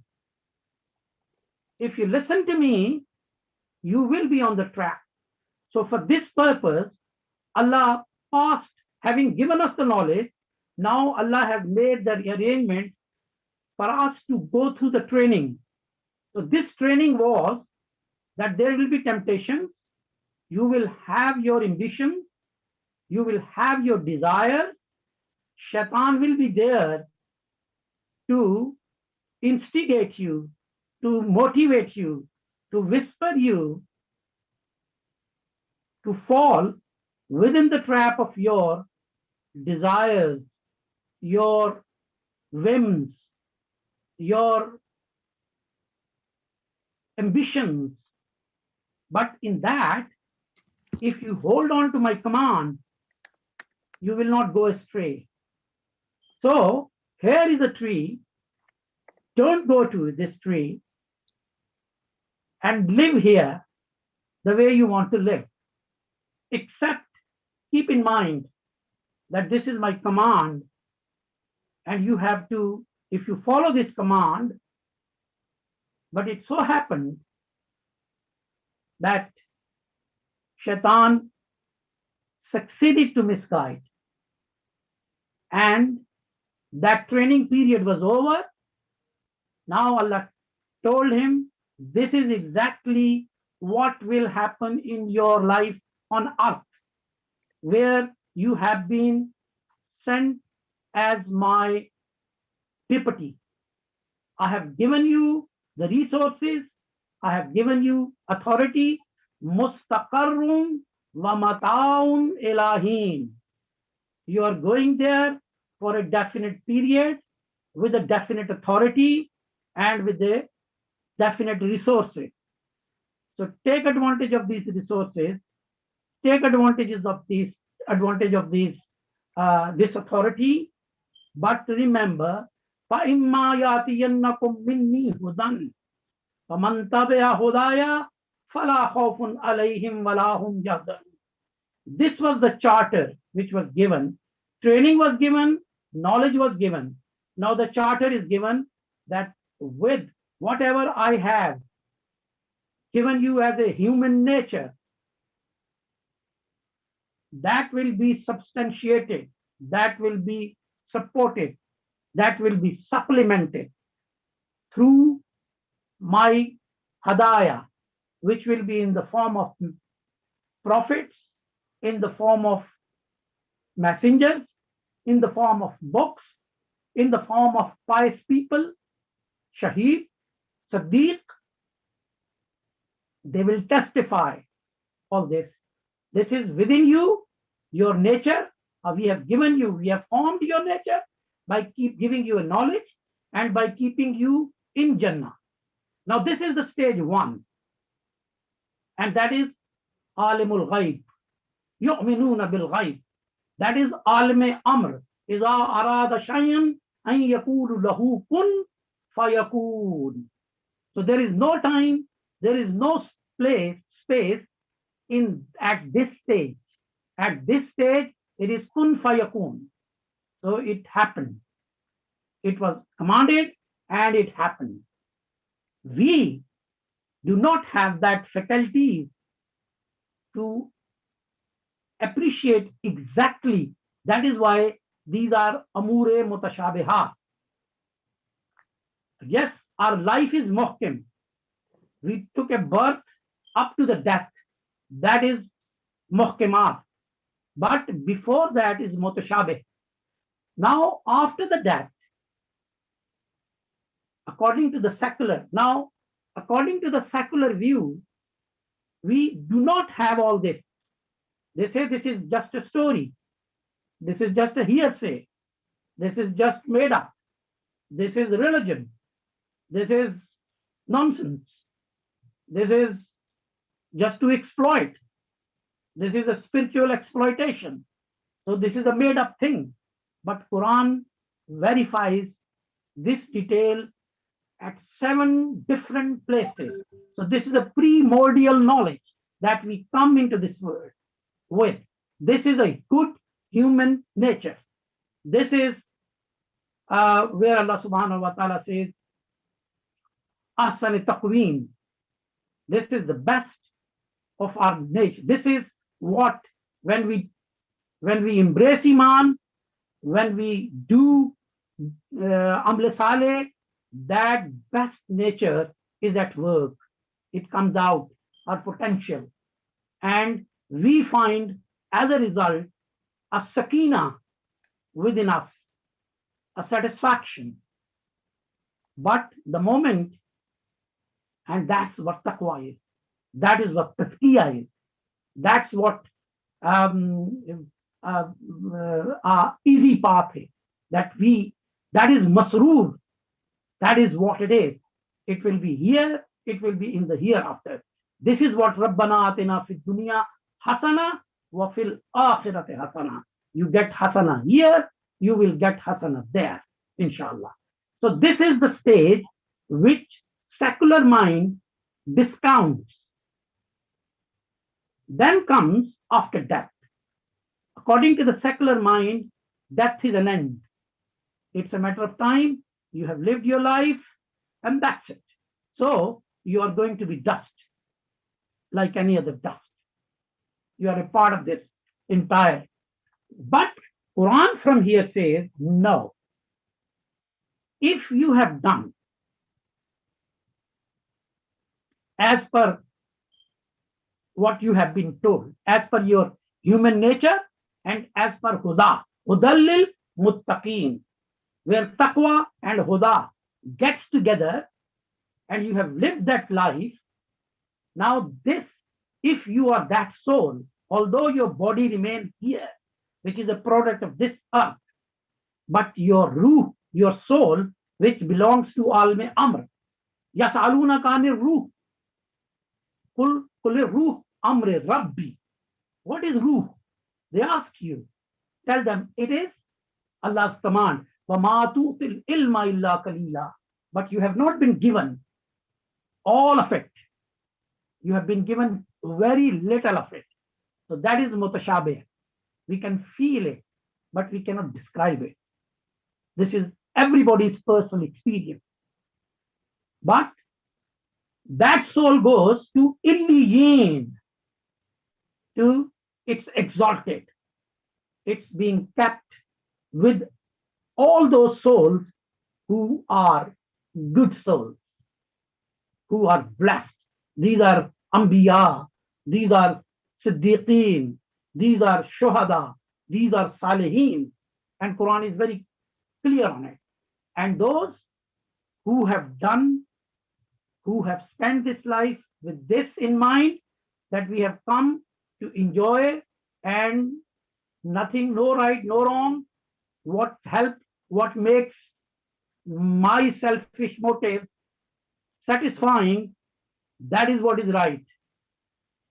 If you listen to me, you will be on the track. So for this purpose, Allah past having given us the knowledge, now Allah has made the arrangement for us to go through the training. So this training was that there will be temptations, you will have your ambition, you will have your desire. Shaitan will be there to instigate you, to motivate you, to whisper you to fall within the trap of your desires, your whims, your ambitions. But in that, if you hold on to my command, you will not go astray. So here is a tree. Don't go to this tree and live here the way you want to live. Except keep in mind that this is my command, and you have to, if you follow this command, but it so happened that Shaitan succeeded to misguide, and that training period was over. Now Allah told him, this is exactly what will happen in your life on earth, where you have been sent as my deputy. I have given you the resources, I have given you authority, mustaqarrun wa mata'un ilahin. You are going there for a definite period with a definite authority and with a definite resources. So take advantage of these resources, take advantage of this authority, but remember, فَإِمَّا يَأْتِيَنَّكُم مِّنِّي هُدًى فَمَن تَبِعَ هُدَايَ فَلَا خَوْفٌ عَلَيْهِمْ وَلَا هُمْ يَحْزَنُونَ. This was the charter which was given. Training was given, knowledge was given. Now the charter is given that with whatever I have given you as a human nature, that will be substantiated, that will be supported, that will be supplemented through my hadaya, which will be in the form of prophets, in the form of messengers, in the form of books, in the form of pious people, shaheed, Siddiq. They will testify all this. This is within you, your nature. We have given you, we have formed your nature by keep giving you a knowledge and by keeping you in Jannah. Now this is the stage one, and that is alimul ghaib, yu'minuna bil ghaib. That is alime amr. Iza arada shay'an an yakulu lahu kun fayakun. So there is no time, there is no space in at this stage. At this stage, it is kun fayakun. So it happened. It was commanded and it happened. We do not have that faculty to appreciate exactly. That is why these are amure mutashabihat. Yes, our life is muhkim. We took a birth up to the death. That is muhkimat. But before that is mutashabih. Now, after the death, according to the secular view, we do not have all this. They say this is just a story. This is just a hearsay. This is just made up. This is religion. This is nonsense. This is just to exploit. This is a spiritual exploitation. So this is a made up thing. But Quran verifies this detail at 7 different places. So this is a primordial knowledge that we come into this world with. This is a good human nature. This is where Allah subhanahu wa ta'ala says, Ahsan taqween. This is the best of our nature. This is what, when we embrace Iman, when we do Aml Saleh, that best nature is at work. It comes out, our potential. And we find, as a result, a sakina within us, a satisfaction. But the moment, and that's what taqwa is, that is what tazkiyah is, that's what easy path is, that is masroor, that is what it is. It will be here, it will be in the hereafter. This is what Rabbana atina fid dunya hasana wa fil akhirati hasana. You get hasana here, you will get hasana there, inshallah. So this is the stage which secular mind discounts. Then comes after death. According to the secular mind, death is an end. It's a matter of time. You have lived your life, and that's it. So you are going to be dust, like any other dust. You are a part of this entire. But Quran from here says, no. If you have done as per what you have been told, as per your human nature, and as per Huda, Hudallil Muttaqeen, where taqwa and Huda gets together, and you have lived that life. Now this, if you are that soul, although your body remains here, which is a product of this earth, but your ruh, your soul, which belongs to Alme Amr, Yasaluna Kanir Ruh, Kul Ruh Amre Rabbi. What is Ruh? They ask you. Tell them it is Allah's command. وَمَا ilma illa kalila. But you have not been given all of it. You have been given very little of it. So that is mutashabih. We can feel it, but we cannot describe it. This is everybody's personal experience. But that soul goes to Illiyin, to it's exalted. It's being kept with all those souls who are good souls, who are blessed. These are Anbiya, these are Siddiqeen, these are Shuhada, these are Salihin. And Quran is very clear on it. And those who have done, who have spent this life with this in mind, that we have come to enjoy, and nothing, no right, no wrong, what helps, what makes my selfish motive satisfying, that is what is right.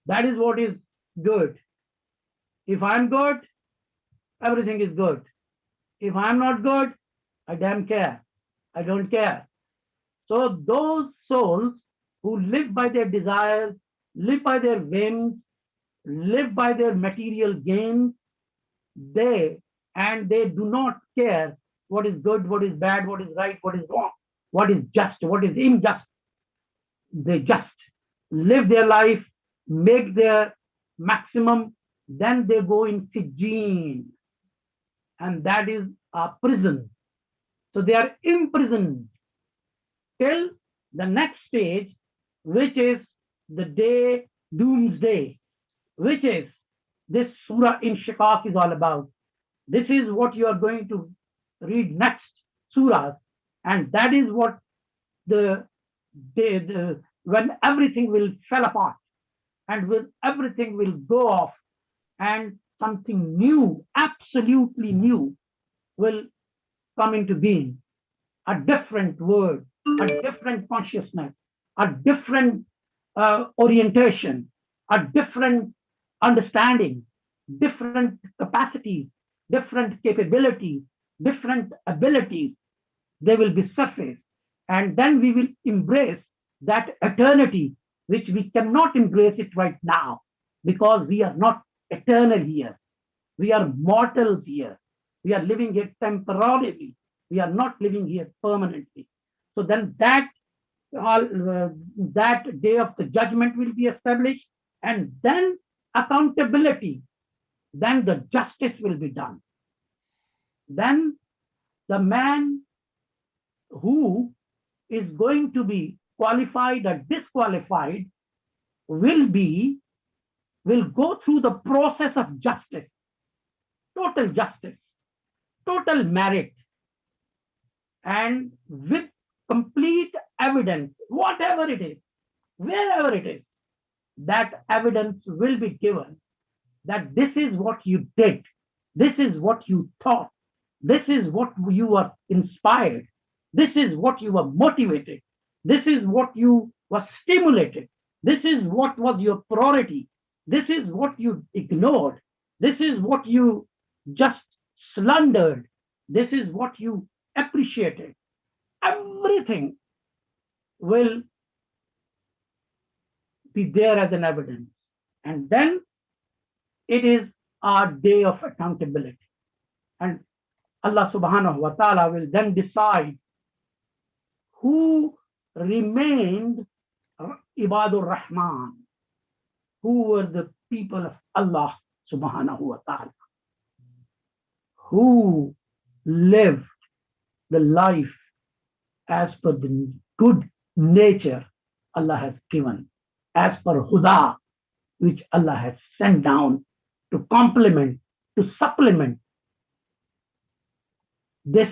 That is what is good. If I'm good, everything is good. If I'm not good, I damn care. I don't care. So those souls who live by their desires, live by their whims, live by their material gains, they do not care what is good, what is bad, what is right, what is wrong, what is just, what is unjust. They just live their life, make their maximum Then they go in Sijjin, and that is a prison. So they are imprisoned till the next stage, which is the day doomsday, which is this surah in Shiqaq is all about. This is what you are going to read next surahs, and that is what the, when everything will fall apart and will everything will go off and something new, absolutely new, will come into being. A different word, a different consciousness, a different orientation, a different understanding, different capacities, different capabilities, different abilities. They will be surfaced. And then we will embrace that eternity, which we cannot embrace it right now because we are not eternal here. We are mortals here. We are living here temporarily. We are not living here permanently. So then that day of the judgment will be established, and then accountability, then the justice will be done. Then the man who is going to be qualified or disqualified will go through the process of justice, total merit, and with complete evidence, whatever it is, wherever it is, that evidence will be given that this is what you did, this is what you thought, this is what you were inspired, this is what you were motivated, this is what you were stimulated, this is what was your priority, this is what you ignored, this is what you just slandered, this is what you appreciated. Everything will be there as an evidence. And then it is our day of accountability. And Allah subhanahu wa ta'ala will then decide who remained Ibadur Rahman, who were the people of Allah subhanahu wa ta'ala, who lived the life as per the good nature Allah has given, as per Huda, which Allah has sent down to complement, to supplement this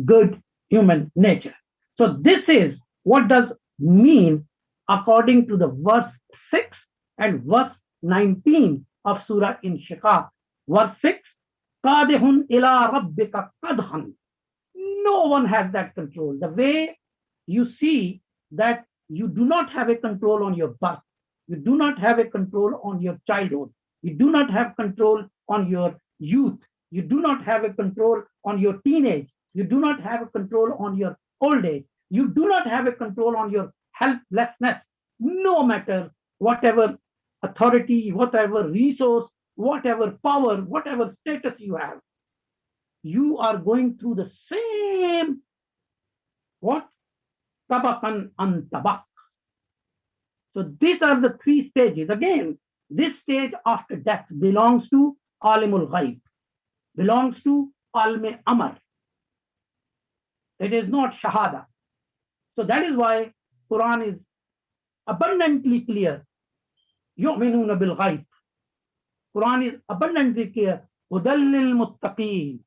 good human nature. So this is what does mean according to the verse 6 and verse 19 of Surah Inshiqaq. Verse 6, Qadihun ila rabbika qadhan. No one has that control. The way you see that you do not have a control on your birth, you do not have a control on your childhood, you do not have control on your youth, you do not have a control on your teenage, you do not have a control on your old age, you do not have a control on your helplessness, no matter whatever authority, whatever resource, whatever power, whatever status you have. You are going through the same, what? Tabakan an tabak. So these are the three stages. Again, this stage after death belongs to Alimul Ghaib, belongs to Alme Amar. It is not Shahada. So that is why Quran is abundantly clear. Yu'minuna bil Ghaib. Quran is abundantly clear. Hudallil Muttaqeen.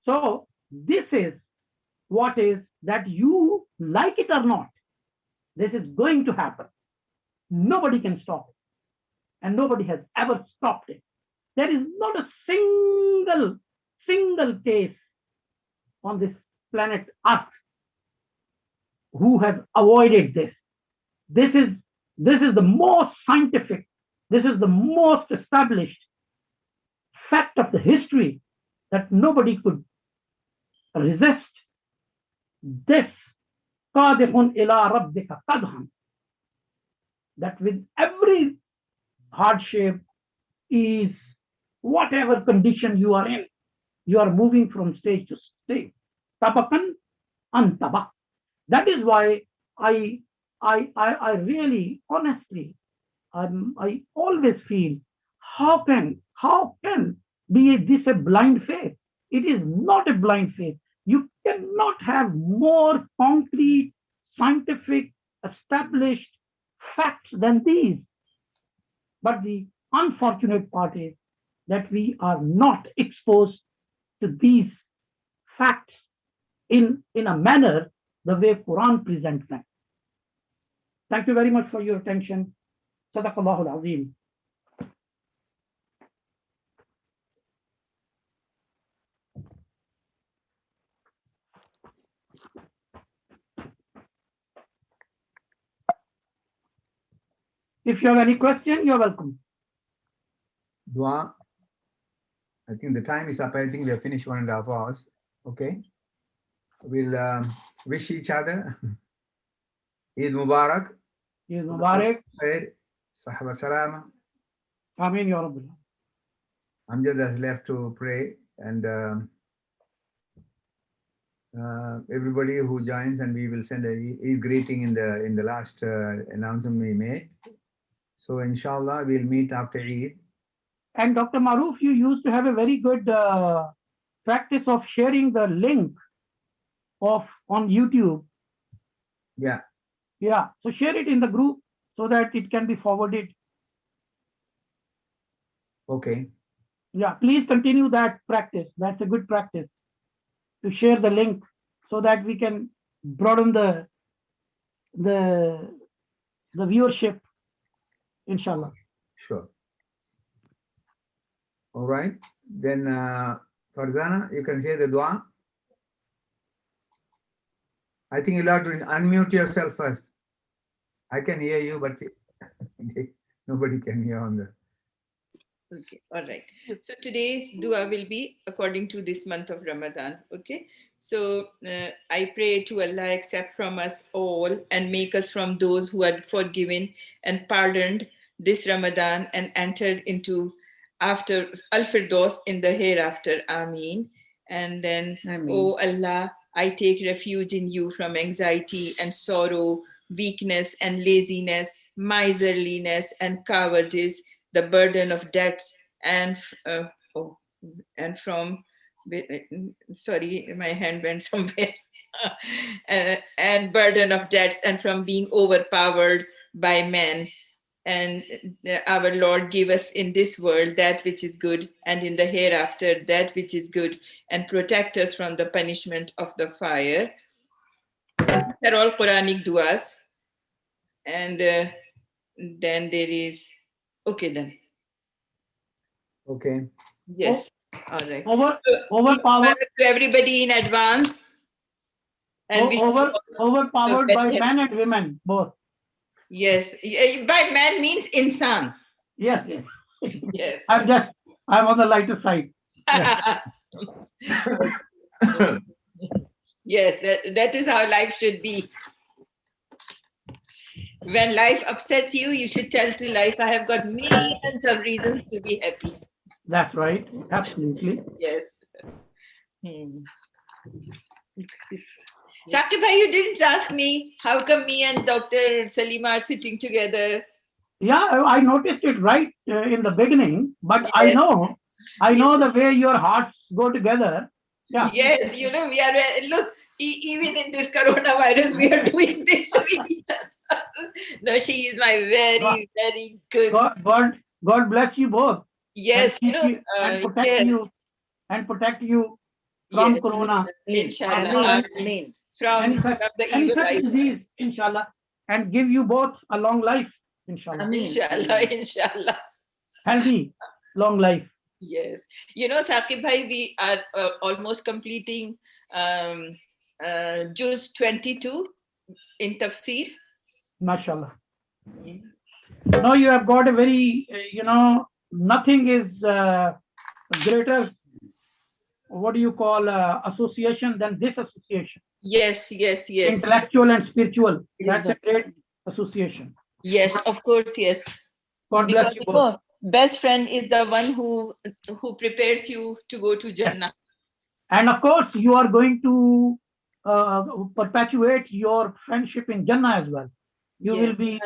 So this is what is that you like it or not. This is going to happen. Nobody can stop it. And nobody has ever stopped it. There is not a single case on this planet Earth who has avoided this. This is the most scientific, this is the most established fact of the history that nobody could resist. This qadihun ila rabbika qadhan, that with every hardship, is whatever condition you are in, you are moving from stage to stage. Tabakan an tabak. That is why I really, honestly, I always feel how can be this a blind faith? It is not a blind faith. You cannot have more concrete, scientific, established facts than these. But the unfortunate part is that we are not exposed to these facts in a manner the way Quran presents them. Thank you very much for your attention. Sadaqallahu al-Azim. If you have any question, you're welcome. Dua. I think the time is up. I think we have finished 1.5 hours. Okay. We'll wish each other Eid Mubarak. Eid Mubarak. Khair. Sahaba Salama. Ameen Ya Rabbi. Amjad has left to pray, and everybody who joins, and we will send a Eid greeting in the last announcement we made. So inshallah we'll meet after Eid. And Dr. Maroof, you used to have a very good practice of sharing the link on YouTube. Yeah. Yeah. So share it in the group so that it can be forwarded. Okay. Yeah, please continue that practice. That's a good practice to share the link so that we can broaden the viewership, inshallah. Sure. All right. Then Farzana, you can say the dua. I think you'll have to unmute yourself first. I can hear you, but nobody can hear on the. Okay, all right. So today's dua will be according to this month of Ramadan. Okay, so I pray to Allah accept from us all and make us from those who are forgiven and pardoned this Ramadan and entered into after Al-Firdaus in the hereafter. Ameen. And then, oh Allah, I take refuge in you from anxiety and sorrow, weakness and laziness, miserliness and cowardice, the burden of debts, and from sorry, my hand went somewhere. And burden of debts, and from being overpowered by men. And our Lord give us in this world that which is good, and in the hereafter that which is good, and protect us from the punishment of the fire. And these are all Quranic duas. And then there is, okay then. Okay. Yes. All right. Overpowered to everybody in advance. And overpowered by men and women, both. Yes. By man means insan. Yes, yes. Yes. I'm on the lighter side. Yes, that is how life should be. When life upsets you, you should tell to life, I have got millions of reasons to be happy. That's right. Absolutely. Yes. Shakib bhai, you didn't ask me how come me and Dr. Salima are sitting together. Yeah, I noticed it right in the beginning, but yes. I know the way your hearts go together. Yeah. Yes, we are, look, even in this coronavirus, we are doing this to each other. No, she is my very, very good. God bless you both. Yes, and protect you from corona. Inshallah. From the evil disease, inshallah, and give you both a long life, inshallah. Inshallah. Healthy, long life. Yes. Saqib bhai, we are almost completing Juz 22 in Tafsir. MashaAllah. Now you have got a very, nothing is greater, what do you call, association than this association. Yes. Intellectual and spiritual. That's a great association. Yes, of course, yes. God bless you both. Best friend is the one who prepares you to go to Jannah. And of course, you are going to perpetuate your friendship in Jannah as well. You will be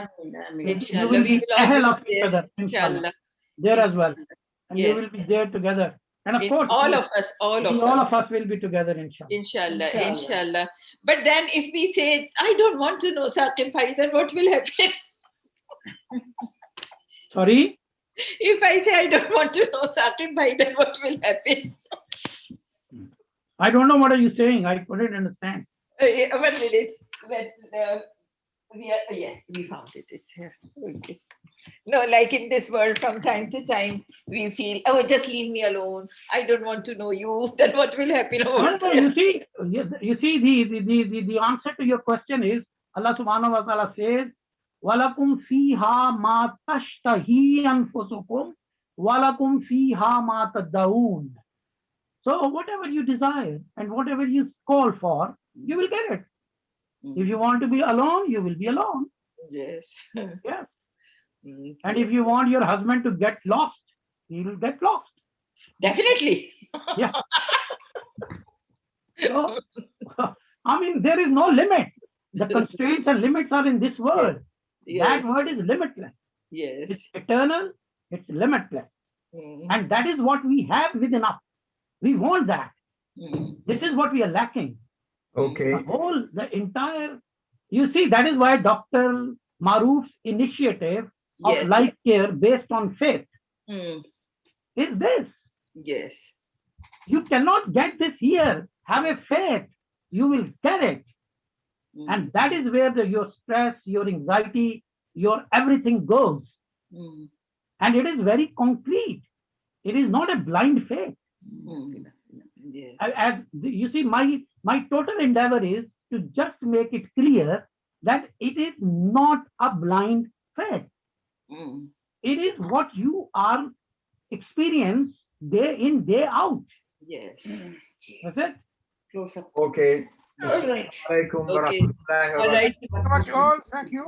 Inshallah, we will ahead all of each other. Inshallah. there as well. And you Yes. will be there together. And of course, All of us, all of all us. of us will be together, inshallah. Inshallah, inshallah. But then if we say, I don't want to know Saqib Bhai, then what will happen? Sorry? If I say I don't want to know Saqib Bhai, then what will happen? I don't know what are you saying. I couldn't understand. 1 minute. We found it. It's here. Okay. No, like in this world, from time to time, we feel, oh, just leave me alone. I don't want to know you. Then what will happen? No, you see, the answer to your question is, Allah subhanahu wa ta'ala says, وَلَكُمْ فِيهَا مَا تَشْتَهِي أَنفُسُكُمْ وَلَكُمْ فِيهَا مَا تَدَّعُونَ. So whatever you desire and whatever you call for, you will get it. If you want to be alone, you will be alone. Yes. Yes. And if you want your husband to get lost, he will get lost. Definitely. Yeah. So, I mean, there is no limit. The constraints and limits are in this world. Yes. That word is limitless. Yes. It's eternal, it's limitless. And that is what we have within us. We want that. This is what we are lacking. Okay. The entire, you see, that is why Dr. Maroof's initiative of Yes. Lifecare based on faith is this. Yes. You cannot get this here. Have a faith. You will get it. And that is where your stress, your anxiety, your everything goes. And it is very concrete. It is not a blind faith. Yes. As you see, my total endeavor is to just make it clear that it is not a blind faith. It is what you are experience day in, day out. Yes. That's it. Close up. Okay. All right. Assalamualaikum Okay. warahmatullahi All right. wabarakatuh. Very much all. Thank you.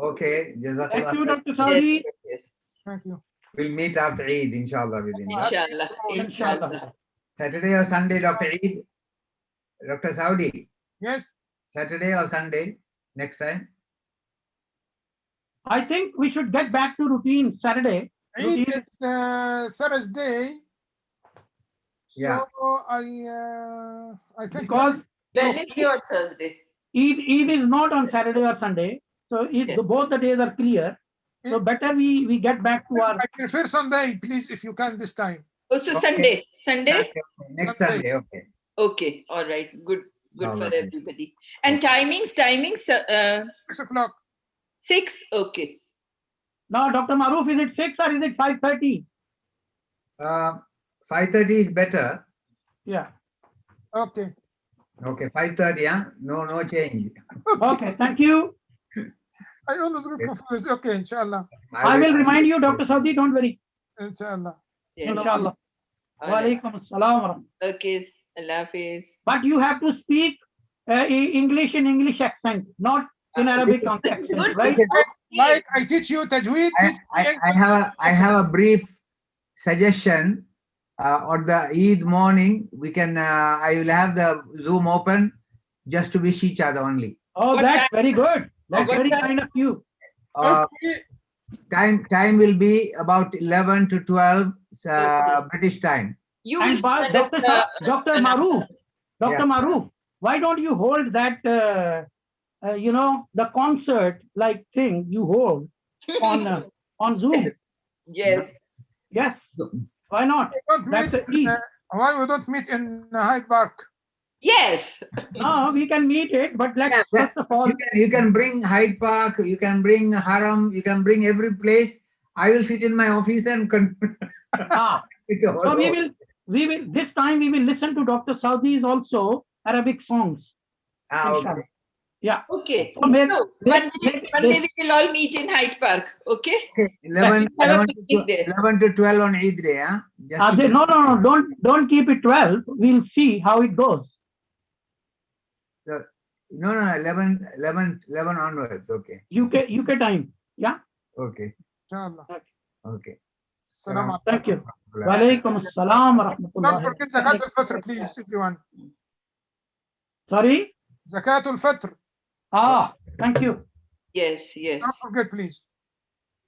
Okay. Thank Jazakallah. you, Dr. Yes, Saudi. yes, yes. Thank you. We'll meet after Eid, inshallah. Inshallah. Inshallah. Inshallah. Saturday or Sunday, Dr. Eid? Dr. Saudi, Yes. Saturday or Sunday next time? I think we should get back to routine Saturday. Eid Routine. is Thursday. Yeah. So I think Because Wednesday or Thursday. Eid is not on Saturday or Sunday. So both the days are clear. So better we get back to our. I prefer Sunday, please, if you can this time. Also Okay. Sunday. Sunday? Next Sunday. Sunday, okay. Okay. All right. Good. Good All for right. everybody. And timings. 6 o'clock. 6. Okay. Now, Dr. Maroof, is it 6 or is it 5:30? 5:30 is better. Yeah. Okay. Okay, 5:30, yeah? No change. Okay. Thank you. I always get confused. Okay, inshallah. I will remind you, Dr. Saudi. Don't worry. Inshallah. Yeah. Inshallah. All right. Walaikum assalam wa rahmatullah. Okay. Allah Hafiz. But you have to speak English in English accent, not in Arabic accent, Good. right? Like I teach you tajweed. I have a brief suggestion. On the Eid morning, we can. I will have the Zoom open just to wish each other only. Oh, What that's time? very good. That's What very time? kind of you. Time will be about 11 to 12 Okay. British time. You will And by send us Dr. the Dr. announcement. Maroof, why don't you hold that, the concert like thing you hold on Zoom? Yes. Yes. Why not? That's the key. Why we don't meet in Hyde Park? Yes. No, we can meet it, but let's Yeah, first of all. You can bring Hyde Park, you can bring Haram, you can bring every place. I will sit in my office and So we will this time we will listen to Dr. Saudi's also Arabic songs. okay. Yeah. Okay. So So one day we will all meet in Hyde Park. Okay. 11 Have a picnic there. to 12 on Eid day, huh? Just to- no, don't keep it 12. We'll see how it goes. No, 11 onwards. Okay. UK time. Yeah. Okay. Inshallah. Okay. Salam alaikum. Thank you. Walaikum assalam wa Don't rahmatullah. forget Zakat al-Fitr, please, everyone. Sorry? Zakat al-Fitr. Thank you. Yes. Yes. Don't forget, please.